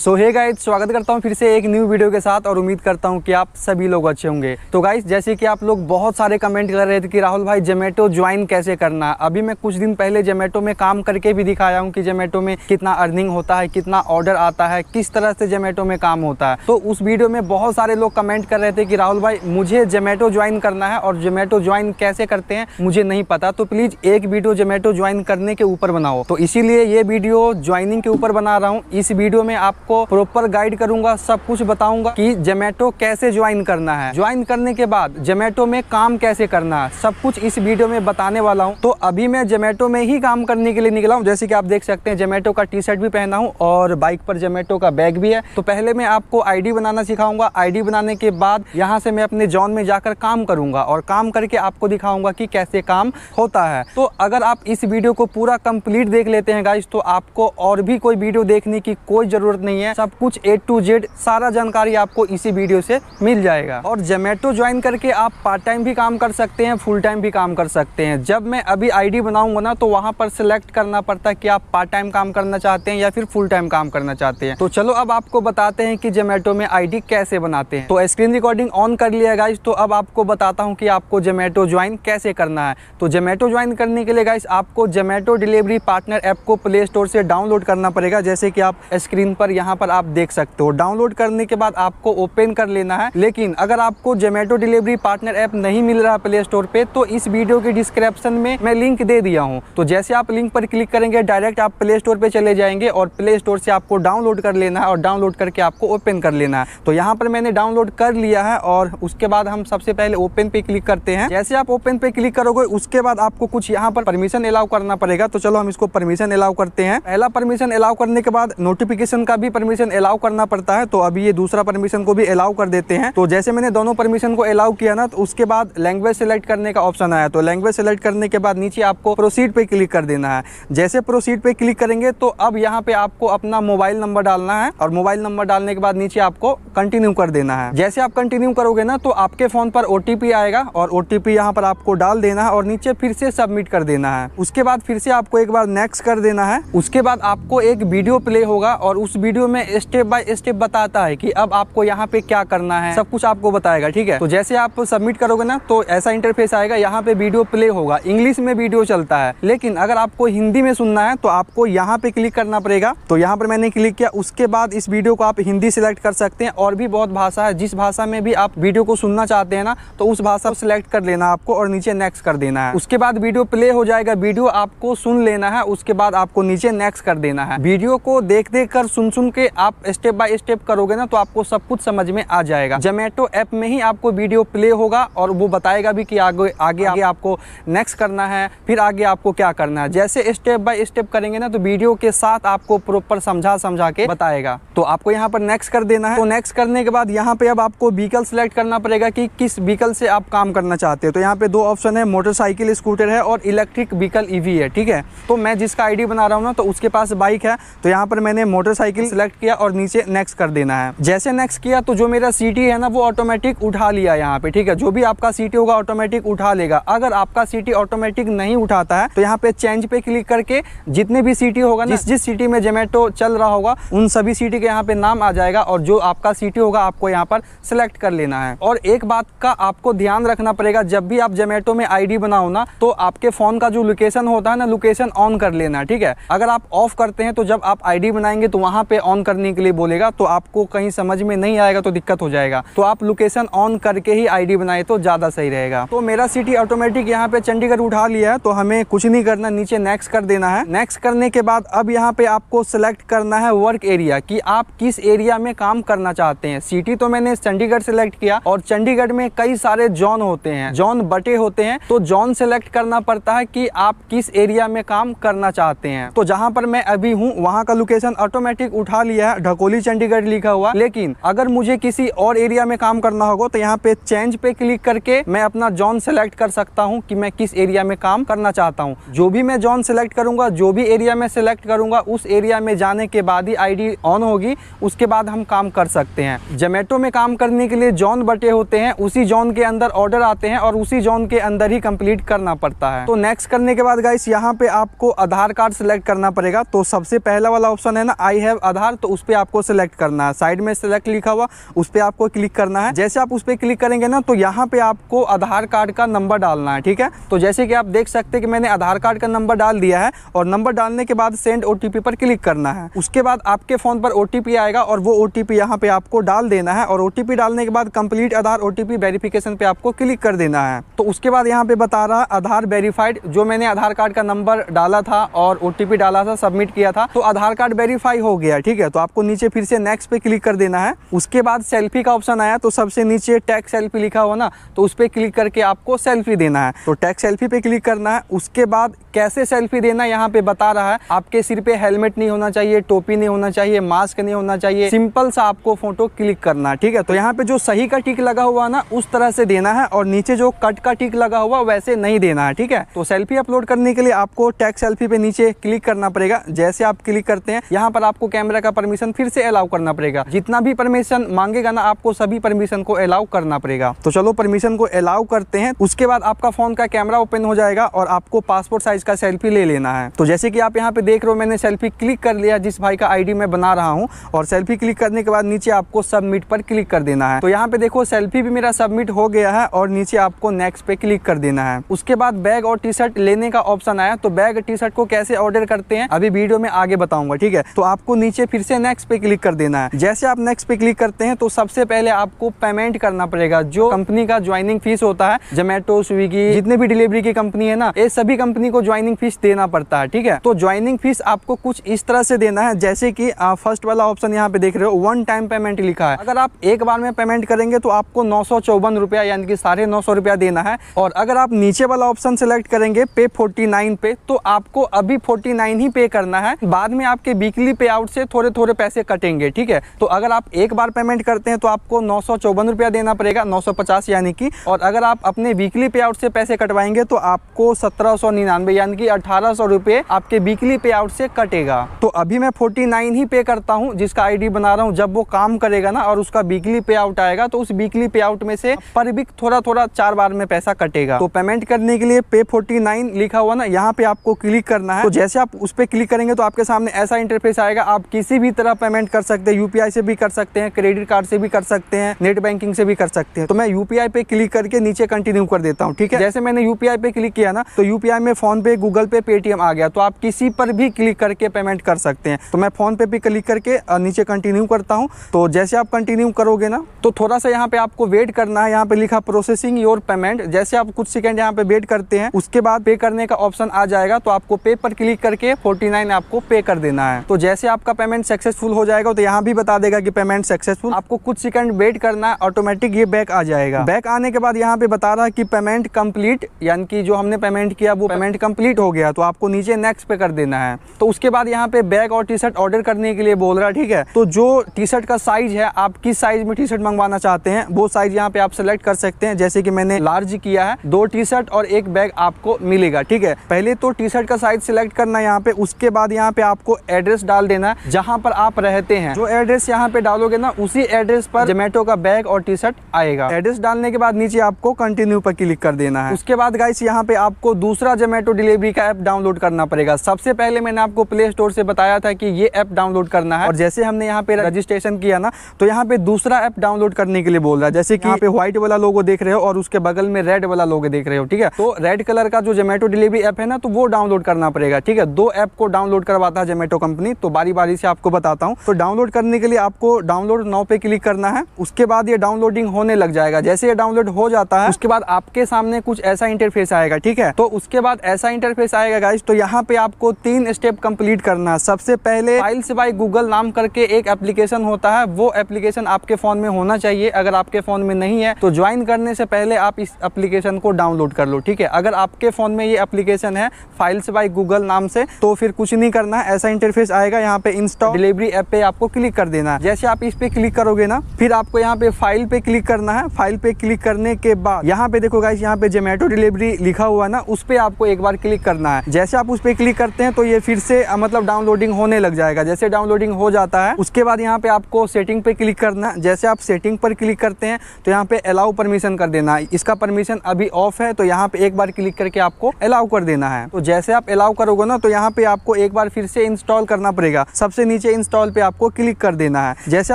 सो hey guys, स्वागत करता हूं फिर से एक न्यू वीडियो के साथ और उम्मीद करता हूं कि आप सभी लोग अच्छे होंगे। तो गाइस, जैसे कि आप लोग बहुत सारे कमेंट कर रहे थे कि राहुल भाई जोमेटो ज्वाइन कैसे करना। अभी मैं कुछ दिन पहले जोमेटो में काम करके भी दिखाया हूं कि जोमेटो में कितना अर्निंग होता है, कितना ऑर्डर आता है, किस तरह से जोमेटो में काम होता है। तो उस वीडियो में बहुत सारे लोग कमेंट कर रहे थे कि राहुल भाई मुझे जोमेटो ज्वाइन करना है और जोमेटो ज्वाइन कैसे करते हैं मुझे नहीं पता, तो प्लीज एक वीडियो जोमेटो ज्वाइन करने के ऊपर बनाओ। तो इसीलिए ये वीडियो ज्वाइनिंग के ऊपर बना रहा हूँ। इस वीडियो में आपको प्रॉपर गाइड करूंगा, सब कुछ बताऊंगा कि जोमेटो कैसे ज्वाइन करना है, ज्वाइन करने के बाद जोमेटो में काम कैसे करना है, सब कुछ इस वीडियो में बताने वाला हूं। तो अभी मैं जोमेटो में ही काम करने के लिए निकला हूं। जैसे कि आप देख सकते हैं जोमेटो का टी शर्ट भी पहना हूं और बाइक पर जोमेटो का बैग भी है। तो पहले मैं आपको आईडी बनाना सिखाऊंगा। आईडी बनाने के बाद यहाँ से मैं अपने जोन में जाकर काम करूंगा और काम करके आपको दिखाऊंगा कि कैसे काम होता है। तो अगर आप इस वीडियो को पूरा कंप्लीट देख लेते हैं गाइस, तो आपको और भी कोई वीडियो देखने की कोई जरूरत नहीं है। सब कुछ A to Z सारा जानकारी आपको इसी वीडियो से मिल जाएगा। और जोमेटो ज्वाइन करके आप पार्ट टाइम भी काम कर सकते हैं, फुल टाइम भी काम कर सकते हैं। जब मैं अभी आईडी बनाऊंगा ना, तो वहां पर सिलेक्ट करना पड़ता है कि आप पार्ट टाइम काम करना चाहते हैं या फिर फुल टाइम काम करना चाहते हैं। तो चलो अब आपको बताते हैं कि जोमेटो में आईडी कैसे बनाते हैं। तो स्क्रीन रिकॉर्डिंग ऑन कर लिया गाइस। तो अब आपको बताता हूँ कि आपको जोमेटो ज्वाइन कैसे करना है। तो जोमेटो ज्वाइन करने के लिए गाइस आपको जोमेटो डिलीवरी पार्टनर ऐप को प्ले स्टोर से डाउनलोड करना पड़ेगा। जैसे कि आप स्क्रीन पर यहाँ पर आप देख सकते हो। डाउनलोड करने के बाद आपको ओपन कर लेना है। लेकिन अगर आपको जोमेटो डिलीवरी पार्टनर ऐप नहीं मिल रहा प्ले स्टोर पे, तो इस वीडियो के डिस्क्रिप्शन में मैं लिंक दे दिया हूँ। तो जैसे आप लिंक पर क्लिक करेंगे डायरेक्ट आप प्ले स्टोर पे चले जाएंगे और प्ले स्टोर से आपको डाउनलोड कर लेना है और डाउनलोड करके आपको ओपन कर लेना है। तो यहाँ पर मैंने डाउनलोड कर लिया है और उसके बाद हम सबसे पहले ओपन पे क्लिक करते हैं। जैसे आप ओपन पे क्लिक करोगे उसके बाद आपको कुछ यहाँ पर परमिशन अलाउ करना पड़ेगा। तो चलो हम इसको परमिशन अलाउ करते हैं। पहला परमिशन अलाउ करने के बाद नोटिफिकेशन का भी परमिशन अलाउ करना पड़ता है। तो अभी ये दूसरा परमिशन को भी अलाउ कर देते हैं। तो जैसे मैंने दोनों परमिशन को अलाउ किया ना, तो उसके बाद लैंग्वेज सेलेक्ट करने का ऑप्शन आया। तो लैंग्वेज सेलेक्ट करने के बाद नीचे आपको प्रोसीड पे क्लिक कर देना है। जैसे प्रोसीड पे क्लिक करेंगे तो अब यहाँ पे आपको अपना मोबाइल नंबर डालना है और मोबाइल नंबर डालने के बाद नीचे आपको कंटिन्यू कर देना है। जैसे आप कंटिन्यू करोगे ना, तो आपके फोन पर OTP आएगा और OTP यहाँ पर आपको डाल देना है और नीचे फिर से सबमिट कर देना है। उसके बाद फिर से आपको एक बार नेक्स्ट कर देना है। उसके बाद आपको एक वीडियो प्ले होगा और उस वीडियो में स्टेप बाय स्टेप बताता है कि अब आपको यहाँ पे क्या करना है, सब कुछ आपको बताएगा। ठीक है, तो जैसे आप सबमिट करोगे ना, तो ऐसा इंटरफेस आएगा। यहाँ पे वीडियो प्ले होगा, इंग्लिश में वीडियो चलता है। लेकिन अगर आपको हिंदी में सुनना है तो आपको यहाँ पे क्लिक करना पड़ेगा। तो यहाँ पर मैंने क्लिक किया। उसके बाद इस वीडियो को आप हिंदी सिलेक्ट कर सकते हैं। और भी बहुत भाषा है, जिस भाषा में भी आप वीडियो को सुनना चाहते हैं ना, तो उस भाषा को सिलेक्ट कर लेना आपको और नीचे नेक्स्ट कर देना है। उसके बाद वीडियो प्ले हो जाएगा, वीडियो आपको सुन लेना है। उसके बाद आपको नीचे नेक्स्ट कर देना है। वीडियो को देख कर सुन के आप स्टेप बाय स्टेप करोगे ना, तो आपको सब कुछ समझ में आ जाएगा। जोमेटो ऐप में ही आपको वीडियो प्ले होगा और वो बताएगा भी कि आगे आपको नेक्स्ट करना है, फिर आगे आपको क्या करना है। जैसे स्टेप बाय स्टेप करेंगे ना, तो वीडियो के साथ आपको प्रॉपर समझा के बताएगा। तो आपको यहाँ पर नेक्स्ट कर देना है। तो नेक्स्ट करने के बाद यहाँ पे अब आपको व्हीकल सिलेक्ट करना पड़ेगा कि किस व्हीकल से आप काम करना चाहते हो। तो यहाँ पे दो ऑप्शन है, मोटरसाइकिल स्कूटर है और इलेक्ट्रिक व्हीकल EV है। ठीक है, तो मैं जिसका आईडी बना रहा हूँ ना, तो उसके पास बाइक है। तो यहाँ पर मैंने मोटरसाइकिल सिलेक्ट किया और नीचे नेक्स्ट कर देना है। जैसे नेक्स्ट किया तो जो मेरा सिटी है ना, वो ऑटोमेटिक उठा लिया यहाँ पे। ठीक है, जो भी आपका सिटी होगा ऑटोमेटिक उठा लेगा। अगर आपका सिटी ऑटोमेटिक नहीं उठाता है तो यहाँ पे चेंज पे क्लिक करके जितने भी सिटी होगा ना, जिस सिटी में जोमेटो चल रहा होगा उन सभी सिटी के यहाँ पे नाम आ जाएगा और जो आपका सिटी होगा आपको यहाँ पर सिलेक्ट कर लेना है। और एक बात का आपको ध्यान रखना पड़ेगा, जब भी आप जोमेटो में आईडी बनाओ ना, तो आपके फोन का जो लोकेशन होता है ना, लोकेशन ऑन कर लेना। ठीक है, अगर आप ऑफ करते हैं तो जब आप आईडी बनाएंगे तो वहां पे ऑन करने के लिए बोलेगा, तो आपको कहीं समझ में नहीं आएगा तो दिक्कत हो जाएगा। तो आप लोकेशन ऑन करके ही आईडी बनाए तो ज्यादा सही रहेगा। तो मेरा सिटी ऑटोमेटिक यहाँ पे चंडीगढ़ उठा लिया है, तो हमें कुछ नहीं करना, नीचे नेक्स्ट कर देना है। नेक्स्ट करने के बाद अब यहाँ पे आपको सिलेक्ट करना है वर्क एरिया, कि आप किस एरिया में काम करना चाहते हैं। सिटी तो मैंने चंडीगढ़ सिलेक्ट किया और चंडीगढ़ में कई सारे जोन होते हैं, जोन बटे होते हैं। तो जोन सिलेक्ट करना पड़ता है कि आप किस एरिया में काम करना चाहते हैं। तो जहाँ पर मैं अभी हूँ वहाँ का लोकेशन ऑटोमेटिक उठा लिया है, ढकोली चंडीगढ़ लिखा हुआ। लेकिन अगर मुझे किसी और एरिया में काम करना होगा तो यहाँ पे चेंज पे क्लिक करके मैं अपना जोन सेलेक्ट कर सकता हूँ कि मैं किस एरिया में काम करना चाहता हूँ। जो भी मैं जोन सेलेक्ट करूंगा, जो भी एरिया में सेलेक्ट करूंगा, उस एरिया में जाने के बाद ही आईडी ऑन होगी, उसके बाद हम काम कर सकते करते हैं। जोमेटो में काम करने के लिए जोन बटे होते हैं, उसी जोन के अंदर ऑर्डर आते हैं और उसी जोन के अंदर ही कंप्लीट करना पड़ता है। तो नेक्स्ट करने के बाद गाइस यहाँ पे आपको आधार कार्ड सिलेक्ट करना पड़ेगा। तो सबसे पहला वाला ऑप्शन है ना, आई हैव आधार, तो उस पर आपको सिलेक्ट करना है। साइड में सिलेक्ट लिखा हुआ, उस पर आपको क्लिक करना है। जैसे आप उस पर क्लिक करेंगे ना, तो यहाँ पे आपको आधार कार्ड का नंबर डालना है, ठीक है। तो जैसे कि आप देख सकते हैं कि मैंने आधार कार्ड का नंबर डाल दिया है और नंबर डालने के बाद सेंड ओटीपी पर क्लिक करना है। उसके बाद आपके फोन पर ओटीपी आएगा और वो ओटीपी यहाँ पे आपको डाल देना है और ओटीपी डालने के बाद कंप्लीट आधार ओटीपी वेरिफिकेशन पे आपको क्लिक कर देना है। तो उसके बाद यहाँ पे बता रहा आधार वेरीफाइड, जो मैंने आधार कार्ड का नंबर डाला था और ओटीपी डाला था, सबमिट किया था, तो आधार कार्ड वेरीफाई हो गया, ठीक है। तो आपको नीचे फिर से नेक्स्ट पे क्लिक कर देना है। उसके बाद सेल्फी का ऑप्शन आया, तो सबसे नीचे टैग सेल्फी लिखा हुआ ना, तो उस पर क्लिक करके आपको सेल्फी देना है। तो टैग सेल्फी पे क्लिक करना है। उसके बाद कैसे सेल्फी देना यहाँ पे बता रहा है। आपके सिर पे हेलमेट नहीं होना चाहिए, टोपी नहीं होना चाहिए, मास्क नहीं होना चाहिए, सिंपल सा आपको फोटो क्लिक करना है, ठीक है। तो यहाँ पे जो सही का टिक लगा हुआ ना, उस तरह से देना है और नीचे जो कट का टिक लगा हुआ वैसे नहीं देना है, ठीक है। तो सेल्फी अपलोड करने के लिए आपको टैग सेल्फी पे नीचे क्लिक करना पड़ेगा। जैसे आप क्लिक करते हैं, यहाँ पर आपको कैमरा का परमिशन फिर से अलाउ करना पड़ेगा। जितना भी परमिशन मांगेगा ना, आपको सभी परमिशन को अलाउ करना पड़ेगा। तो चलो परमिशन को अलाउ करते हैं। उसके बाद आपका फोन का कैमरा ओपन हो जाएगा और आपको पासपोर्ट साइज का सेल्फी ले लेना है। तो जैसे कि आप यहाँ पे देख रहे हो, मैंने सेल्फी क्लिक कर लिया जिस भाई का आईडी मैं बना रहा हूँ, और सेल्फी क्लिक करने के बाद नीचे आपको सबमिट पर क्लिक कर देना है। तो यहाँ पे देखो सेल्फी भी मेरा सबमिट हो गया है और नीचे आपको नेक्स्ट पे क्लिक कर देना है। उसके बाद बैग और टी शर्ट लेने का ऑप्शन आया। तो बैग टी शर्ट को कैसे ऑर्डर करते हैं अभी वीडियो में आगे बताऊंगा, ठीक है। तो आपको नीचे फिर से नेक्स्ट पे क्लिक कर देना है। जैसे आप नेक्स्ट पे क्लिक करते हैं, तो सबसे पहले आपको पेमेंट करना पड़ेगा। जो कंपनी का ज्वाइनिंग फीस होता है, जोमेटो, स्विगी, जितने भी डिलीवरी की कंपनी है ना, ये सभी कंपनी को ज्वाइनिंग फीस देना पड़ता है, ठीक है। तो ज्वाइनिंग फीस आपको कुछ इस तरह से देना है, जैसे कि फर्स्ट वाला ऑप्शन यहाँ पे देख रहे हो, वन टाइम पेमेंट लिखा है। अगर आप एक बार में पेमेंट करेंगे तो आपको 954 रुपया यानी कि 950 रुपया देना है। और अगर आप नीचे वाला ऑप्शन सेलेक्ट करेंगे पे 49 पे, तो आपको अभी 49 ही पे करना है। बाद में आपके वीकली पे आउट से थोड़े थोड़े पैसे कटेंगे, ठीक है। तो अगर आप एक बार पेमेंट करते हैं तो आपको 954 रुपया देना पड़ेगा, 950 यानी कि। और अगर आप अपने वीकली पे आउट से पैसे कटवाएंगे तो आपको 1799 यानी कि 1800 रुपये आपके वीकली पे आउट से कटेगा। तो अभी मैं 49 ही पे करता हूँ जिसका आईडी बना रहा हूँ। जब वो काम करेगा ना और उसका वीकली पे आउट आएगा, तो उस वीकली पे आउट में से पर वीक थोड़ा थोड़ा 4 बार में पैसा कटेगा। तो पेमेंट करने के लिए पे 49 लिखा हुआ ना, यहाँ पे आपको क्लिक करना है। तो जैसे आप उस पर क्लिक करेंगे तो आपके सामने ऐसा इंटरफेस आएगा। आप किसी भी तरह पेमेंट कर सकते हैं, यूपीआई से भी कर सकते हैं, क्रेडिट कार्ड से भी कर सकते हैं, नेट बैंकिंग से भी कर सकते हैं। तो मैं यूपीआई पे क्लिक करके नीचे कंटिन्यू कर देता हूँ, ठीक है। जैसे मैंने यूपीआई पे क्लिक किया ना, तो यूपीआई में फोन पे, गूगल पे, पेटीएम आ गया। तो आप किसी पर भी क्लिक करके पेमेंट कर सकते हैं। तो मैं फोन पे भी क्लिक करके नीचे कंटिन्यू करता हूँ। तो जैसे आप कंटिन्यू करोगे ना, तो थोड़ा सा यहाँ पे आपको वेट करना है। यहाँ पे लिखा प्रोसेसिंग योर पेमेंट। जैसे आप कुछ सेकंड यहाँ पे वेट करते हैं, उसके बाद पे करने का ऑप्शन आ जाएगा। तो आपको पे पर क्लिक करके 49 आपको पे कर देना है। तो जैसे आपका पेमेंट सक्सेसफुल हो जाएगा, तो यहाँ भी बता देगा कि पेमेंट सक्सेसफुल। आपको कुछ सेकंड वेट करना है, ऑटोमेटिक ये बैक आ जाएगा। बैक आने के बाद यहाँ पे बता रहा है कि पेमेंट कंप्लीट, यानी कि जो हमने पेमेंट किया वो पेमेंट कंप्लीट हो गया। तो आपको नीचे नेक्स्ट पे कर देना है। तो उसके बाद यहाँ पे बैग और टी शर्ट ऑर्डर करने के लिए बोल रहा है, ठीक है। तो जो टी शर्ट का साइज है, आप किस साइज में टी शर्ट मंगवाना चाहते हैं वो साइज यहाँ पे आप सेलेक्ट कर सकते हैं। जैसे कि मैंने लार्ज किया है, 2 टी शर्ट और 1 बैग आपको मिलेगा, ठीक है। पहले तो टी शर्ट का साइज सिलेक्ट करना है यहाँ पे। उसके बाद यहाँ पे आपको एड्रेस डाल देना है जहाँ पर आप रहते हैं। जो एड्रेस यहाँ पे डालोगे ना, उसी एड्रेस पर जोमेटो का बैग और टी शर्ट आएगा। एड्रेस डालने के बाद नीचे आपको कंटिन्यू पर क्लिक कर देना है। उसके बाद गाइस यहाँ पे आपको दूसरा जोमेटो डिलीवरी का ऐप डाउनलोड करना पड़ेगा। सबसे पहले मैंने आपको प्ले स्टोर से बताया था कि ये ऐप डाउनलोड करना है। और जैसे हमने यहाँ पे रजिस्ट्रेशन किया ना, तो यहाँ पे दूसरा ऐप डाउनलोड करने के लिए बोल रहा है। जैसे कि यहाँ पे व्हाइट वाला लोगो देख रहे हो और उसके बगल में रेड वाला लोगो देख रहे हो, ठीक है। तो रेड कलर का जो जोमेटो डिलीवरी ऐप है ना, तो वो डाउनलोड करना पड़ेगा, ठीक है। 2 ऐप को डाउनलोड करवाता है जोमेटो कंपनी। तो बारी बारी से आपको बताता हूँ। तो डाउनलोड करने के लिए आपको डाउनलोड नाउ पे क्लिक करना है। उसके बाद ये डाउनलोडिंग होने लग जाएगा। जैसे ये डाउनलोड हो जाता है, उसके बाद आपके सामने कुछ ऐसा इंटरफेस आएगा, ठीक है। तो उसके बाद ऐसा इंटरफेस आएगा गाइस। तो यहाँ पे आपको 3 स्टेप कंप्लीट करना है। सबसे पहले फाइल्स बाय गूगल नाम करके एक एप्लीकेशन होता है, वो एप्लीकेशन आपके फोन में होना चाहिए। अगर आपके फोन में नहीं है तो ज्वाइन करने से पहले आप इस एप्लीकेशन को डाउनलोड कर लो, ठीक है। अगर आपके फोन में ये एप्लीकेशन है फाइल्स बाय गूगल नाम से, तो फिर कुछ नहीं करना है। ऐसा इंटरफेस आएगा, यहाँ पे इंस्टॉल डिलीवरी ऐप पे आपको क्लिक कर देना है। जैसे आप इस पे क्लिक करोगे ना, फिर आपको यहाँ पे फाइल पे क्लिक करना है। फाइल पे क्लिक करने के बाद यहाँ पे देखो गाइस, यहाँ पे जोमेटो डिलीवरी लिखा हुआ ना, उस पे आपको एक बार क्लिक करना है। जैसे आप उस पे क्लिक करते हैं तो ये फिर से मतलब डाउनलोडिंग होने लग जाएगा। जैसे डाउनलोडिंग हो जाता है, उसके बाद यहाँ पे आपको सेटिंग सेटिंग पे क्लिक करना। जैसे आप सेटिंग पर क्लिक करते हैं तो यहाँ पे अलाउ परमिशन कर देना। इसका परमिशन अभी ऑफ है तो यहाँ पे एक बार क्लिक करके आपको अलाउ कर देना है। तो जैसे आप अलाउ करोगे ना तो यहाँ पे आपको एक बार फिर से इंस्टॉल करना पड़ेगा। सबसे नीचे इंस्टॉल पे आपको क्लिक कर देना है। जैसे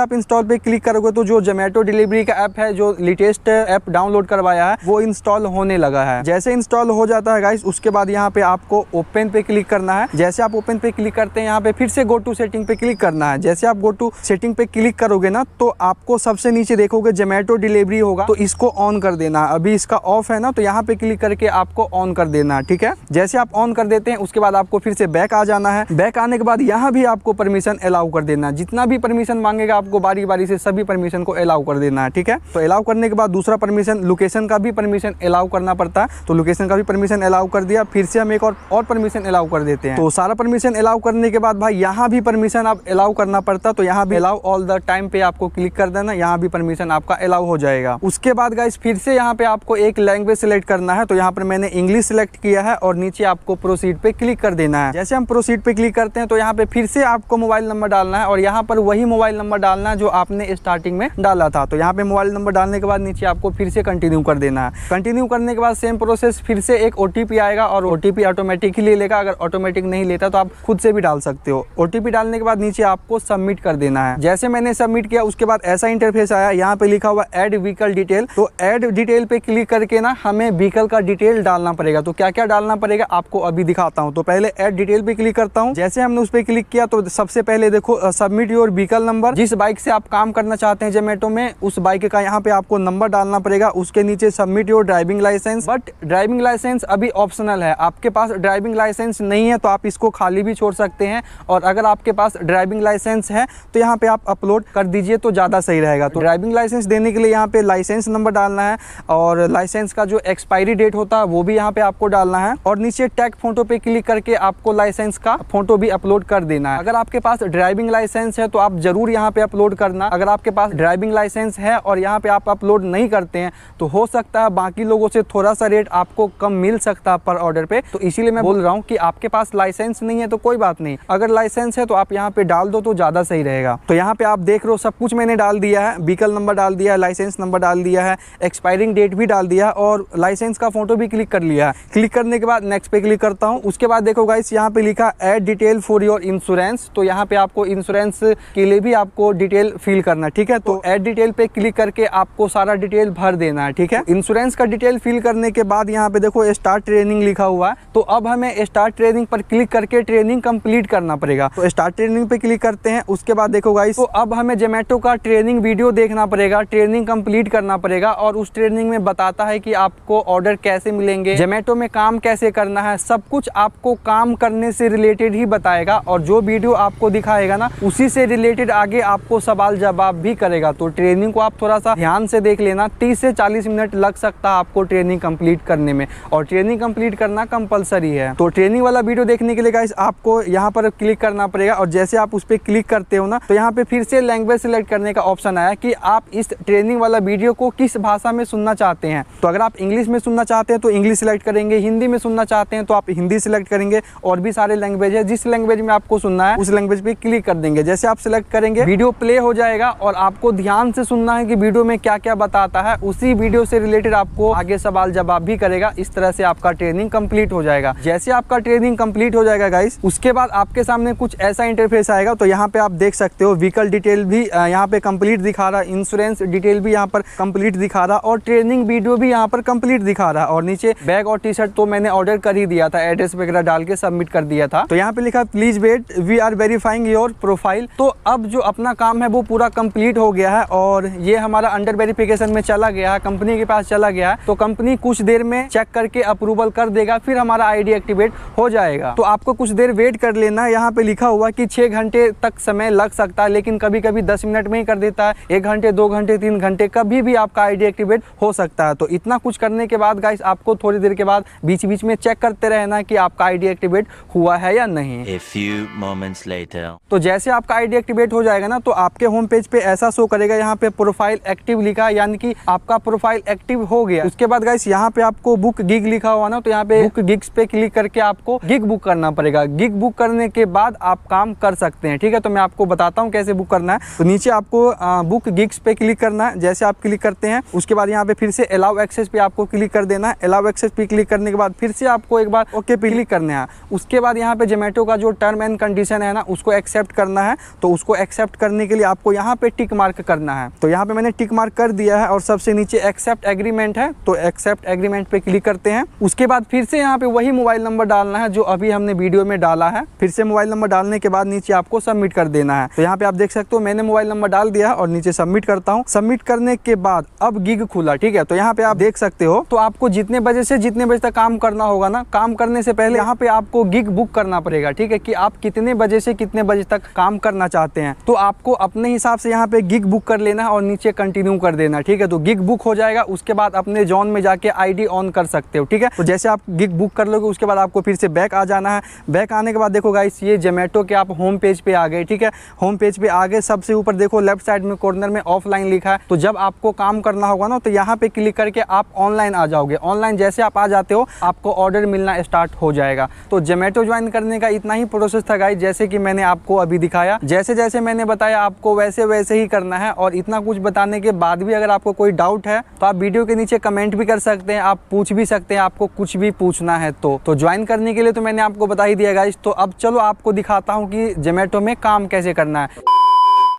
आप इंस्टॉल पे क्लिक करोगे तो जो जोमेटो डिलीवरी का ऐप है, जो लेटेस्ट ऐप डाउनलोड करवाया है, वो इंस्टॉल होने लगा है। जैसे इंस्टॉल हो जाता है गाइस, उसके बाद यहाँ पे आपको ओपन पे क्लिक करना है। जैसे आप ओपन पे क्लिक करते हैं यहाँ पे फिर से गो टू सेटिंग पे क्लिक करना है। जैसे आप गो टू सेटिंग पे क्लिक करोगे ना तो आपको सबसे नीचे देखोगे जोमेटो डिलीवरी होगा, तो इसको ऑन कर देना। अभी इसका ऑफ है ना, तो यहाँ पे क्लिक करके आपको ऑन कर देना। ठीक है, जैसे आप ऑन कर देते हैं उसके बाद आपको फिर से बैक आ जाना है। बैक आने के बाद यहाँ भी आपको परमिशन अलाउ कर देना। जितना भी परमिशन मांगेगा आपको बारी बारी से सभी परमिशन को अलाउ कर देना है। ठीक है, तो अलाउ करने के बाद दूसरा परमिशन लोकेशन का भी परमिशन अलाउ करना पड़ता है, तो लोकेशन का भी परमिशन अलाउ कर दिया। फिर से हम एक और परमिशन अलाउ कर देते हैं। तो सारा परमिशन अलाउ करने के बाद भाई यहाँ भी परमिशन आप अलाउ करना पड़ता, तो यहाँ भी अलाउ ऑल द टाइम पे आपको क्लिक कर देना। यहाँ भी परमिशन आपका अलाउ हो जाएगा। उसके बाद गाइस फिर से यहाँ पे आपको एक लैंग्वेज सेलेक्ट करना है, तो यहाँ पर मैंने इंग्लिश सेलेक्ट किया है और नीचे आपको प्रोसीड पे क्लिक कर देना है। जैसे हम प्रोसीड पे क्लिक करते हैं तो यहाँ पे फिर से आपको मोबाइल नंबर डालना है और यहाँ पर वही मोबाइल नंबर डालना है जो आपने स्टार्टिंग में डाला था। तो यहाँ पे मोबाइल नंबर डालने के बाद नीचे आपको फिर से कंटिन्यू कर देना है। कंटिन्यू करने के बाद सेम प्रोसेस, फिर से एक OTP आएगा और OTP ऑटोमेटिक ही ले लेगा। अगर ऑटोमेटिक नहीं लेता तो आप खुद से भी डाल सकते हो। OTP डालने के बाद नीचे आपको सबमिट कर देना है। जैसे मैंने सबमिट किया उसके बाद ऐसा इंटरफेस आया, यहाँ पे लिखा हुआ ऐड व्हीकल डिटेल। तो ऐड डिटेल पे क्लिक करके ना हमें व्हीकल का डिटेल डालना पड़ेगा। तो क्या क्या डालना पड़ेगा आपको अभी दिखाता हूँ। तो पहले ऐड डिटेल पे क्लिक करता हूँ। जैसे हमने उस पर क्लिक किया तो सबसे पहले देखो सबमिट योर व्हीकल नंबर। जिस बाइक से आप काम करना चाहते हैं जोमेटो में, उस बाइक का यहाँ पे आपको नंबर डालना पड़ेगा। उसके नीचे submit your driving license, but driving license अभी ऑप्शनल है। आपके पास ड्राइविंग लाइसेंस नहीं है तो आप इसको खाली भी छोड़ सकते हैं, और अगर आपके पास ड्राइविंग लाइसेंस है तो यहाँ पे आप अपलोड कर दीजिए तो ज़्यादा सही रहेगा। तो ड्राइविंग लाइसेंस देने के लिए यहाँ पे लाइसेंस नंबर डालना है और लाइसेंस का जो एक्सपायरी डेट होता है वो भी यहाँ पे आपको डालना है, और नीचे टैग फोटो पे क्लिक करके आपको लाइसेंस का फोटो भी अपलोड कर देना है। अगर आपके पास ड्राइविंग लाइसेंस है तो आप जरूर यहाँ पे अपलोड करना। अगर आपके पास ड्राइविंग लाइसेंस है और यहाँ पे आप अपलोड नहीं करते हैं तो हो सकता है बाकी लोगों से थोड़ा सा रेट आपको कम मिल सकता है पर ऑर्डर पे। तो इसीलिए मैं बोल रहा हूँ कि आपके पास लाइसेंस नहीं है तो कोई बात नहीं, अगर लाइसेंस है तो आप यहाँ पे डाल दो तो ज्यादा सही रहेगा। तो यहाँ पे आप देख रहे हो सब कुछ मैंने डाल दिया है। व्हीकल नंबर डाल दिया है, लाइसेंस नंबर डाल दिया है, एक्सपायरिंग डेट भी डाल दिया और लाइसेंस का फोटो भी क्लिक कर लिया है। क्लिक करने के बाद नेक्स्ट पे क्लिक करता हूँ। उसके बाद देखो गाइस यहाँ पे लिखा add detail for your insurance. तो यहाँ पे आपको इंश्योरेंस के लिए भी आपको डिटेल फिल करना। ठीक है, तो ऐड डिटेल पे क्लिक करके आपको सारा डिटेल भर देना है। ठीक है, इंश्योरेंस का डिटेल फिल करने के बाद यहाँ पे देखो स्टार्ट ट्रेनिंग लिखा हुआ है, तो अब हमें स्टार्ट ट्रेनिंग पर क्लिक करके ट्रेनिंग कंप्लीट करना पड़ेगा। तो स्टार्ट ट्रेनिंग पे क्लिक करते हैं। उसके बाद देखो गाइस, तो अब हमें जोमेटो का ट्रेनिंग वीडियो देखना पड़ेगा, ट्रेनिंग कंप्लीट करना पड़ेगा, और उस ट्रेनिंग में बताता है कि आपको ऑर्डर कैसे मिलेंगे, जोमेटो में काम कैसे करना है, सब कुछ आपको काम करने से रिलेटेड ही बताएगा। और जो वीडियो आपको दिखाएगा ना उसी से रिलेटेड आगे आपको सवाल जवाब भी करेगा। तो ट्रेनिंग को आप थोड़ा सा ध्यान से देख लेना। 30 से 40 मिनट लग सकता है आपको ट्रेनिंग कंप्लीट करने में, और ट्रेनिंग कंप्लीट करना कंपलसरी है। तो ट्रेनिंग वाला वीडियो देखने के लिए गाइस आपको यहाँ पर क्लिक करना पड़ेगा, और जैसे आप उस पर क्लिक करते हो ना तो यहाँ पे फिर से लैंग्वेज सेलेक्ट करने का ऑप्शन आया कि आप इस ट्रेनिंग वाला वीडियो को किस भाषा में सुनना चाहते हैं। तो अगर आप इंग्लिश में सुनना चाहते हैं तो इंग्लिश सेलेक्ट करेंगे, हिंदी में सुनना चाहते हैं तो आप हिंदी सेलेक्ट करेंगे, और भी सारे लैंग्वेज है। जिस लैंग्वेज में आपको सुनना है उस लैंग्वेज पे क्लिक कर देंगे। जैसे आप सेलेक्ट करेंगे वीडियो प्ले हो जाएगा, और आपको ध्यान से सुनना है कि वीडियो में क्या क्या बताता है। उसी वीडियो से रिलेटेड आपको आगे सवाल जवाब भी करेगा। इस तरह से आपका ट्रेनिंग कंप्लीट हो जाएगा। जैसे आपका ट्रेनिंग कंप्लीट हो जाएगा गाइस, उसके बाद आपके सामने कुछ ऐसा इंटरफेस आएगा। तो यहाँ पे आप देख सकते हो व्हीकल डिटेल भी यहाँ पे कंप्लीट दिखा रहा है, इंश्योरेंस डिटेल भी यहाँ पर कंप्लीट दिखा रहा, और ट्रेनिंग वीडियो भी यहाँ पर कंप्लीट दिखा रहा। और नीचे बैग और टी शर्ट तो मैंने ऑर्डर कर ही दिया था, एड्रेस वगैरह डाल के सबमिट कर दिया था। तो यहाँ पे लिखा please wait we are verifying your profile. तो अब जो अपना काम है वो पूरा कंप्लीट हो गया है, और ये हमारा अंडर वेरिफिकेशन में चला गया है, कंपनी के पास चला गया है। तो कंपनी कुछ देर में चेक करके अप्रूवल कर देगा, फिर हमारा आईडी एक्टिवेट हो जाएगा। तो आपको कुछ देर वेट कर लेना। यहाँ पे लिखा हुआ कि 6 घंटे तक समय लग सकता है, लेकिन कभी कभी 10 मिनट में ही कर देता है। 1 घंटे 2 घंटे 3 घंटे कभी भी आपका आईडी एक्टिवेट हो सकता है। तो इतना कुछ करने के बाद गाइस आपको थोड़ी देर के बाद बीच बीच में चेक करते रहना कि आपका आईडी एक्टिवेट हुआ है या नहीं। A few moments later. तो जैसे आपका आईडी एक्टिवेट हो जाएगा ना तो आपके होम पेज पे ऐसा शो करेगा, यहाँ पे प्रोफाइल एक्टिव लिखा, यानी कि आपका प्रोफाइल एक्टिव हो गया। उसके बाद गाइस यहाँ पे आपको बुक गिग लिखा हुआ ना, तो यहाँ पे बुक गिग्स पे क्लिक करके आपको गिग बुक करना पड़ेगा। गिग बुक करने के बाद आप काम कर सकते हैं। ठीक है, तो मैं आपको बताता हूँ कैसे बुक करना है। है। तो नीचे आपको बुक गिग्स पे क्लिक करना है। जैसे आप क्लिक करते हैं उसके बाद यहाँ पे फिर से अलाउ एक्सेस पे आपको क्लिक कर देना है। अलाउ एक्सेस पे क्लिक करने के बाद फिर से आपको एक बार ओके पे क्लिक करना है। उसके बाद यहाँ पे जोमेटो का जो टर्म एंड कंडीशन है ना, उसको एक्सेप्ट करना है। तो उसको एक्सेप्ट करने के लिए आपको यहाँ पे टिक मार्क करना है। तो यहाँ पे मैंने टिक मार्क कर दिया है और सबसे नीचे एक्सेप्ट एग्रीमेंट है, तो एक्सेप्ट एग्रीमेंट पे क्लिक करते हैं। उसके बाद फिर से यहाँ पे वही मोबाइल नंबर डालना है जो अभी हमने वीडियो में डाला है। फिर से मोबाइल नंबर डालने के बाद नीचे आपको सबमिट कर देना है। तो यहाँ पे आप देख सकते हो मैंने मोबाइल नंबर डाल दिया और नीचे सबमिट करता हूँ। सबमिट करने के बाद अब गिग खुला, ठीक है। तो यहाँ पे आप देख सकते हो, तो आपको जितने बजे से जितने बजे तक काम करना होगा ना, काम करने से पहले यहाँ पे आपको गिग बुक करना पड़ेगा, ठीक है, कि आप कितने बजे से कितने बजे तक काम करना चाहते हैं। तो आपको अपने हिसाब से यहाँ पे गिग बुक कर लेना है और नीचे कंटिन्यू कर देना, ठीक है। तो गिग बुक हो जाएगा, उसके बाद अपने जोन में जाके आईडी ऑन कर सकते हो, ठीक है। तो जैसे आप गिग बुक कर लोगे उसके बाद आपको फिर से बैक आ जाना है। बैक आने के बाद देखो गाइस, ये जोमेटो के आप होम पेज पे आ गए, ठीक है। होम पेज पे आगे सबसे ऊपर देखो लेफ्ट साइड में कॉर्नर में ऑफलाइन लिखा है। तो जब आपको काम करना होगा ना, तो यहाँ पे क्लिक करके आप ऑनलाइन आ जाओगे। ऑनलाइन जैसे आप आ जाते हो आपको ऑर्डर मिलना स्टार्ट हो जाएगा। तो जोमेटो ज्वाइन करने का इतना ही प्रोसेस था गाइस, जैसे कि मैंने आपको अभी दिखाया। जैसे जैसे मैंने बताया आपको वैसे वैसे ही करना है। और इतना कुछ बताने के बाद भी अगर आपको कोई डाउट है तो आप वीडियो के नीचे कमेंट भी कर सकते हैं, आप पूछ भी सकते हैं, आपको कुछ भी पूछना है तो ज्वाइन करने के लिए तो मैंने आपको बता ही दिया गाइस। तो अब चलो आपको दिखाता हूँ कि जोमेटो में काम कैसे करना है।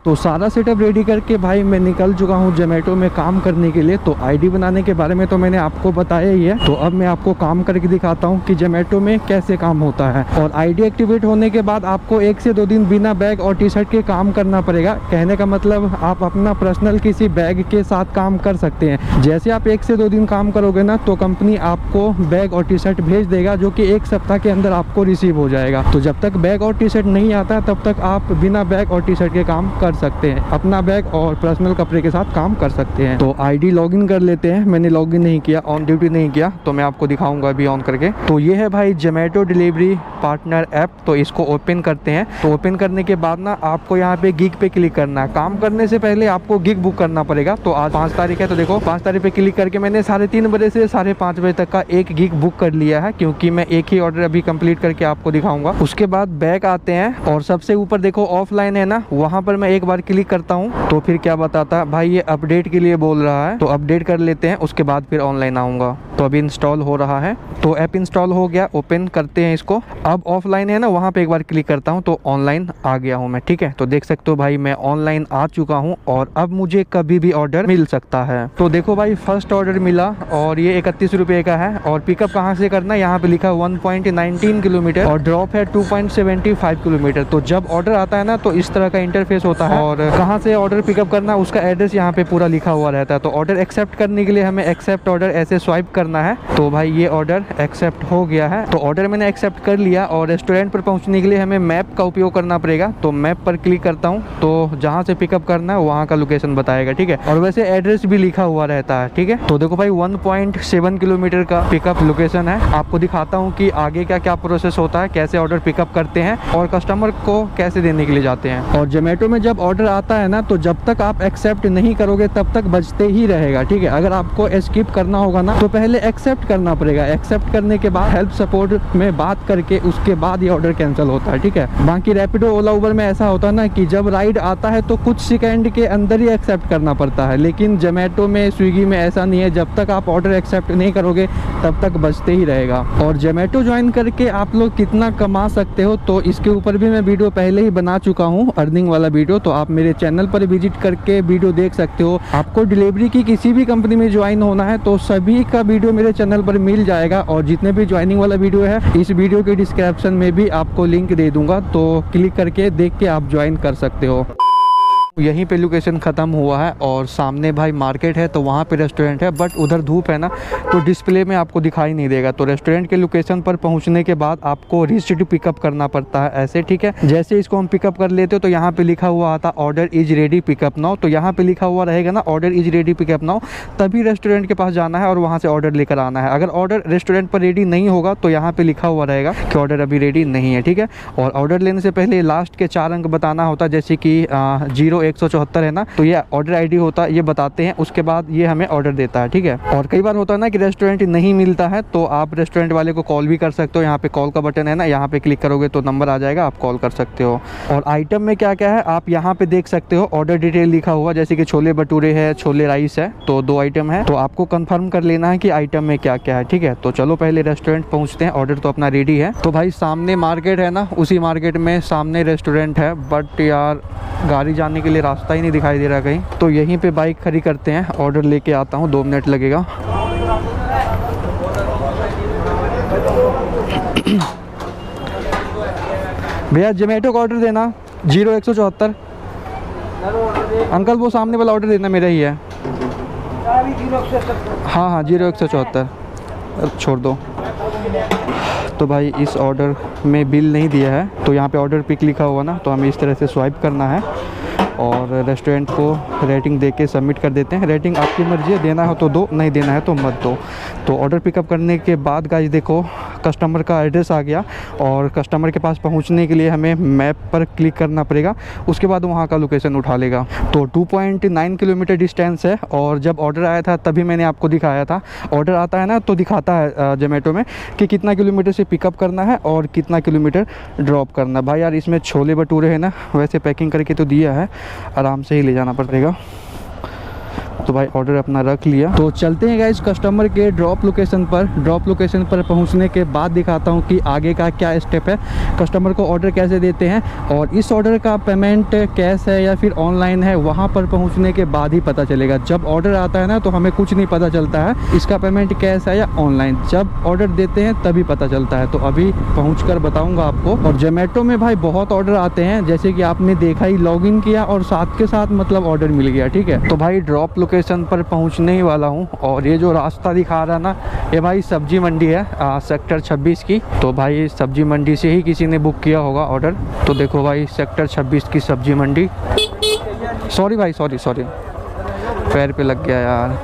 तो सारा सेटअप रेडी करके भाई मैं निकल चुका हूँ जोमेटो में काम करने के लिए। तो आईडी बनाने के बारे में तो मैंने आपको बताया ही है। तो अब मैं आपको काम करके दिखाता हूँ कि जोमेटो में कैसे काम होता है। और आईडी एक्टिवेट होने के बाद आपको 1 से 2 दिन बिना बैग और टी शर्ट के काम करना पड़ेगा। कहने का मतलब आप अपना पर्सनल किसी बैग के साथ काम कर सकते हैं। जैसे आप 1 से 2 दिन काम करोगे ना, तो कंपनी आपको बैग और टी शर्ट भेज देगा, जो कि 1 सप्ताह के अंदर आपको रिसीव हो जाएगा। तो जब तक बैग और टी शर्ट नहीं आता तब तक आप बिना बैग और टी शर्ट के काम कर सकते हैं, अपना बैग और पर्सनल कपड़े के साथ काम कर सकते हैं। तो आईडी लॉगिन कर लेते हैं। मैंने लॉगिन नहीं किया, ऑन ड्यूटी नहीं किया, तो मैं आपको दिखाऊंगा अभी ऑन करके। तो ये है भाई जोमेटो डिलीवरी पार्टनर ऐप। तो इसको ओपन करते हैं। तो ओपन करने के बाद ना आपको यहाँ पे गिग पे क्लिक करना है। काम करने से पहले आपको गिग बुक करना पड़ेगा। तो आज 5 तारीख है, तो देखो 5 तारीख पे क्लिक करके मैंने 3:30 बजे से 5:30 बजे तक का एक गिग बुक कर लिया है, क्योंकि मैं एक ही ऑर्डर अभी कंप्लीट करके आपको दिखाऊंगा। उसके बाद बैक आते हैं और सबसे ऊपर देखो ऑफलाइन है ना, वहाँ पर मैं एक बार क्लिक करता हूँ। तो फिर क्या बताता है भाई, ये अपडेट के लिए बोल रहा है, तो अपडेट कर लेते हैं, उसके बाद फिर ऑनलाइन आऊँगा। तो अभी इंस्टॉल हो रहा है। तो ऐप इंस्टॉल हो गया, ओपन करते हैं इसको। अब ऑफलाइन है ना, वहाँ पे एक बार क्लिक करता हूँ तो ऑनलाइन आ गया हूँ मैं, ठीक है। तो देख सकते हो भाई मैं ऑनलाइन आ चुका हूँ और अब मुझे कभी भी ऑर्डर मिल सकता है। तो देखो भाई फर्स्ट ऑर्डर मिला और ये 31 रुपये का है। और पिकअप कहाँ से करना है, यहाँ पे लिखा 1.19 किलोमीटर और ड्रॉप है 2.75 किलोमीटर। तो जब ऑर्डर आता है ना, तो इस तरह का इंटरफेस होता है और कहाँ से ऑर्डर पिकअप करना उसका एड्रेस यहाँ पे पूरा लिखा हुआ रहता है। तो ऑर्डर एक्सेप्ट करने के लिए हमें एक्सेप्ट ऑर्डर ऐसे स्वाइप करना है। तो भाई ये ऑर्डर एक्सेप्ट हो गया है। तो ऑर्डर मैंने एक्सेप्ट कर लिया और रेस्टोरेंट पर पहुँचने के लिए हमें मैप का उपयोग करना पड़ेगा। तो मैप पर क्लिक करता हूँ, तो जहाँ से पिकअप करना है वहाँ का लोकेशन बताएगा, ठीक है। और वैसे एड्रेस भी लिखा हुआ रहता है, ठीक है। तो देखो भाई 1.7 किलोमीटर का पिकअप लोकेशन है। आपको दिखाता हूँ कि आगे क्या क्या प्रोसेस होता है, कैसे ऑर्डर पिकअप करते हैं और कस्टमर को कैसे देने के लिए जाते हैं। और जोमेटो में जब ऑर्डर आता है ना, तो जब तक आप एक्सेप्ट नहीं करोगे तब तक बजते ही रहेगा, ठीक है। अगर आपको स्किप करना होगा ना, तो पहले एक्सेप्ट करना पड़ेगा। एक्सेप्ट करने के बाद हेल्प सपोर्ट में बात करके उसके बाद ये ऑर्डर कैंसिल होता है, ठीक है। बाकी रैपिडो, ओला, उबर में ऐसा होता है ना कि जब राइड आता है तो कुछ सेकंड के अंदर ही एक्सेप्ट करना पड़ता है, लेकिन जोमेटो में, स्विगी में ऐसा नहीं है। जब तक आप ऑर्डर एक्सेप्ट नहीं करोगे तब तक बजते ही रहेगा। और जोमेटो ज्वाइन करके आप लोग कितना कमा सकते हो, तो इसके ऊपर भी मैं वीडियो पहले ही बना चुका हूँ, अर्निंग वाला वीडियो। तो आप मेरे चैनल पर विजिट करके वीडियो देख सकते हो। आपको डिलीवरी की किसी भी कंपनी में ज्वाइन होना है तो सभी का वीडियो मेरे चैनल पर मिल जाएगा। और जितने भी ज्वाइनिंग वाला वीडियो है, इस वीडियो के डिस्क्रिप्शन में भी आपको लिंक दे दूंगा, तो क्लिक करके देख के आप ज्वाइन कर सकते हो। यहीं पे लोकेशन ख़त्म हुआ है और सामने भाई मार्केट है, तो वहाँ पे रेस्टोरेंट है, बट उधर धूप है ना, तो डिस्प्ले में आपको दिखाई नहीं देगा। तो रेस्टोरेंट के लोकेशन पर पहुँचने के बाद आपको रीच टू पिकअप करना पड़ता है ऐसे, ठीक है। जैसे इसको हम पिकअप कर लेते हो तो यहाँ पे लिखा हुआ आता order is ready pickup now. तो यहाँ पे लिखा हुआ रहेगा ना order is ready pickup now, तभी रेस्टोरेंट के पास जाना है और वहाँ से ऑर्डर लेकर आना है। अगर ऑर्डर रेस्टोरेंट पर रेडी नहीं होगा तो यहाँ पे लिखा हुआ रहेगा कि ऑर्डर अभी रेडी नहीं है, ठीक है। और ऑर्डर लेने से पहले लास्ट के 4 अंक बताना होता है, जैसे कि 0 174 है ना, तो ये ऑर्डर आईडी होता है, ये बताते हैं, उसके बाद ये हमें ऑर्डर देता है, ठीक है। और कई बार होता है ना कि रेस्टोरेंट नहीं मिलता है, तो आप रेस्टोरेंट वाले को कॉल भी कर सकते हो। यहाँ पे कॉल का बटन है ना, यहाँ पे क्लिक करोगे तो नंबर आ जाएगा, आप कॉल कर सकते हो। और आइटम में क्या क्या है आप यहाँ पे देख सकते हो, ऑर्डर डिटेल लिखा हुआ, जैसे कि छोले भटूरे है, छोले राइस है, तो 2 आइटम है। तो आपको कंफर्म कर लेना है कि आइटम में क्या क्या है, ठीक है। तो चलो पहले रेस्टोरेंट पहुँचते हैं, ऑर्डर तो अपना रेडी है। तो भाई सामने मार्केट है ना, उसी मार्केट में सामने रेस्टोरेंट है, बट यार गाड़ी जाने के लिए रास्ता ही नहीं दिखाई दे रहा कहीं, तो यहीं पे बाइक खड़ी करते हैं, ऑर्डर लेके आता हूँ, 2 मिनट लगेगा। भैया जोमेटो का ऑर्डर देना 0174। अंकल वो सामने वाला ऑर्डर देना, मेरा ही है। हाँ हाँ 0174 छोड़ दो। तो भाई इस ऑर्डर में बिल नहीं दिया है, तो यहाँ पे ऑर्डर पिक लिखा हुआ ना, तो हमें इस तरह से स्वाइप करना है और रेस्टोरेंट को रेटिंग दे के सबमिट कर देते हैं। रेटिंग आपकी मर्जी है, देना हो तो दो, नहीं देना है तो मत दो। तो ऑर्डर पिकअप करने के बाद गाइस देखो कस्टमर का एड्रेस आ गया, और कस्टमर के पास पहुंचने के लिए हमें मैप पर क्लिक करना पड़ेगा, उसके बाद वहां का लोकेशन उठा लेगा। तो 2.9 किलोमीटर डिस्टेंस है, और जब ऑर्डर आया था तभी मैंने आपको दिखाया था। ऑर्डर आता है ना तो दिखाता है जोमेटो में कि कितना किलोमीटर से पिकअप करना है और कितना किलोमीटर ड्रॉप करना है। भाई यार इसमें छोले भटूरे है ना, वैसे पैकिंग करके तो दिया है, आराम से ही ले जाना पड़ेगा। तो भाई ऑर्डर अपना रख लिया, तो चलते हैं गाइस कस्टमर के ड्रॉप लोकेशन पर। ड्रॉप लोकेशन पर पहुंचने के बाद दिखाता हूं कि आगे का क्या स्टेप है, कस्टमर को ऑर्डर कैसे देते हैं, और इस ऑर्डर का पेमेंट कैश है या फिर ऑनलाइन है, वहां पर पहुंचने के बाद ही पता चलेगा। जब ऑर्डर आता है ना तो हमें कुछ नहीं पता चलता है इसका पेमेंट कैश है या ऑनलाइन, जब ऑर्डर देते हैं तभी पता चलता है। तो अभी पहुँच कर बताऊँगा आपको। और जोमेटो में भाई बहुत ऑर्डर आते हैं, जैसे कि आपने देखा ही, लॉगिन किया और साथ के साथ मतलब ऑर्डर मिल गया, ठीक है। तो भाई ड्रॉप लोकेशन पर पहुंचने ही वाला हूं, और ये जो रास्ता दिखा रहा ना, ये भाई सब्जी मंडी है सेक्टर 26 की। तो भाई सब्जी मंडी से ही किसी ने बुक किया होगा ऑर्डर। तो देखो भाई सेक्टर 26 की सब्जी मंडी। सॉरी भाई, सॉरी पैर पे लग गया यार।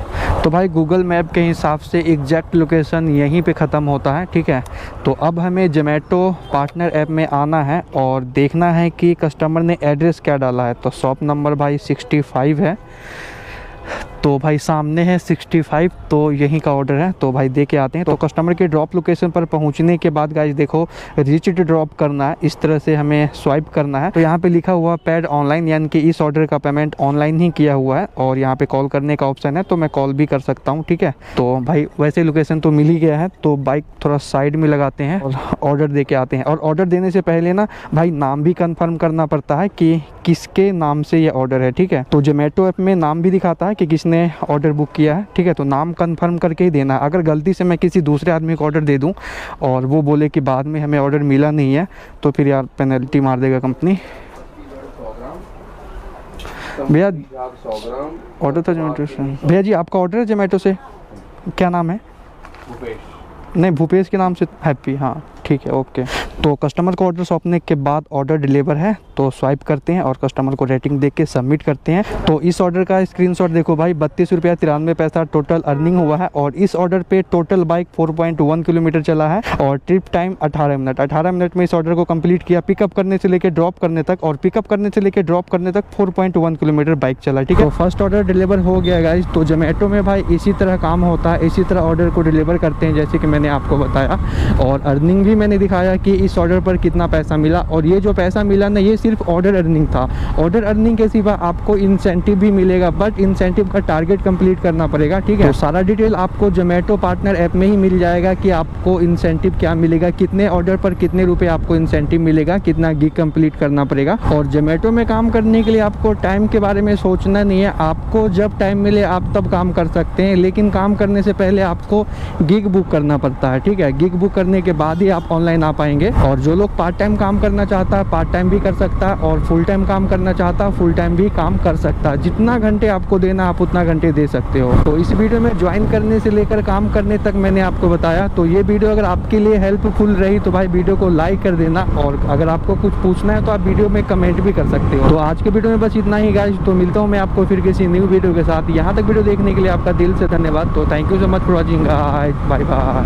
तो भाई गूगल मैप के हिसाब से एग्जैक्ट लोकेशन यहीं पे ख़त्म होता है, ठीक है। तो अब हमें जोमेटो पार्टनर ऐप में आना है और देखना है कि कस्टमर ने एड्रेस क्या डाला है। तो शॉप नंबर भाई 65 है, तो भाई सामने है 65, तो यहीं का ऑर्डर है, तो भाई दे के आते हैं। तो कस्टमर के ड्रॉप लोकेशन पर पहुंचने के बाद गाइस देखो रीच्ड ड्रॉप करना है, इस तरह से हमें स्वाइप करना है। तो यहाँ पे लिखा हुआ पेड ऑनलाइन, यानी कि इस ऑर्डर का पेमेंट ऑनलाइन ही किया हुआ है, और यहाँ पे कॉल करने का ऑप्शन है, तो मैं कॉल भी कर सकता हूँ, ठीक है। तो भाई वैसे लोकेशन तो मिल ही गया है, तो बाइक थोड़ा साइड में लगाते हैं और ऑर्डर दे के आते हैं। और ऑर्डर देने से पहले ना भाई नाम भी कन्फर्म करना पड़ता है कि किसके नाम से ये ऑर्डर है, ठीक है। तो जोमेटो ऐप में नाम भी दिखाता है कि किसने ऑर्डर बुक किया है, ठीक है। तो नाम कंफर्म करके ही देना है। अगर गलती से मैं किसी दूसरे आदमी को ऑर्डर दे दूं और वो बोले कि बाद में हमें ऑर्डर मिला नहीं है, तो फिर यार पेनल्टी मार देगा कंपनी। भैया ऑर्डर था जोमेटो से। भैया जी आपका ऑर्डर है जोमेटो से, क्या नाम है? नहीं भूपेश के नाम से हैप्पी, हाँ ठीक है ओके। तो कस्टमर को ऑर्डर सौंपने के बाद ऑर्डर डिलीवर है, तो स्वाइप करते हैं और कस्टमर को रेटिंग देख के सबमिट करते हैं। तो इस ऑर्डर का स्क्रीनशॉट देखो भाई, 32 रुपया 93 पैसा टोटल अर्निंग हुआ है, और इस ऑर्डर पे टोटल बाइक 4.1 किलोमीटर चला है, और ट्रिप टाइम 18 मिनट। 18 मिनट में इस ऑर्डर को कंप्लीट किया, पिकअप करने से लेकर ड्रॉप करने तक, और पिकअप करने से लेकर ड्रॉप करने तक 4.1 किलोमीटर बाइक चला, ठीक है। तो फर्स्ट ऑर्डर डिलीवर हो गया गाइस। तो जोमेटो में भाई इसी तरह काम होता है, इसी तरह ऑर्डर को डिलीवर करते हैं, जैसे कि मैंने आपको बताया। और अर्निंग भी मैंने दिखाया कि इस ऑर्डर पर कितना पैसा मिला, और ये जो पैसा मिला ना ये सिर्फ ऑर्डर अर्निंग था। ऑर्डर अर्निंग के सिवा आपको इंसेंटिव भी मिलेगा, बट इंसेंटिव का टारगेट कंप्लीट करना पड़ेगा, ठीक है। तो सारा डिटेल आपको जोमेटो पार्टनर ऐप में ही मिल जाएगा कि आपको इंसेंटिव क्या मिलेगा, कितने ऑर्डर पर कितने रुपए आपको इंसेंटिव मिलेगा, कितना गिग कंप्लीट करना पड़ेगा। और जोमेटो में काम करने के लिए आपको टाइम के बारे में सोचना नहीं है, आपको जब टाइम मिले आप तब काम कर सकते हैं, लेकिन काम करने से पहले आपको गिग बुक करना पड़ता है, ठीक है। गिग बुक करने के बाद ही आप ऑनलाइन आ पाएंगे। और जो लोग पार्ट टाइम काम करना चाहता है पार्ट टाइम भी कर सकता है, और फुल टाइम काम करना चाहता है फुल टाइम भी काम कर सकता है। जितना घंटे आपको देना आप उतना घंटे दे सकते हो। तो इस वीडियो में ज्वाइन करने से लेकर काम करने तक मैंने आपको बताया। तो ये वीडियो अगर आपके लिए हेल्पफुल रही तो भाई वीडियो को लाइक कर देना, और अगर आपको कुछ पूछना है तो आप वीडियो में कमेंट भी कर सकते हो। तो आज के वीडियो में बस इतना ही गाइस, तो मिलता हूँ मैं आपको फिर किसी न्यू वीडियो के साथ। यहाँ तक वीडियो देखने के लिए आपका दिल से धन्यवाद। तो thank you so much for watching, bye bye.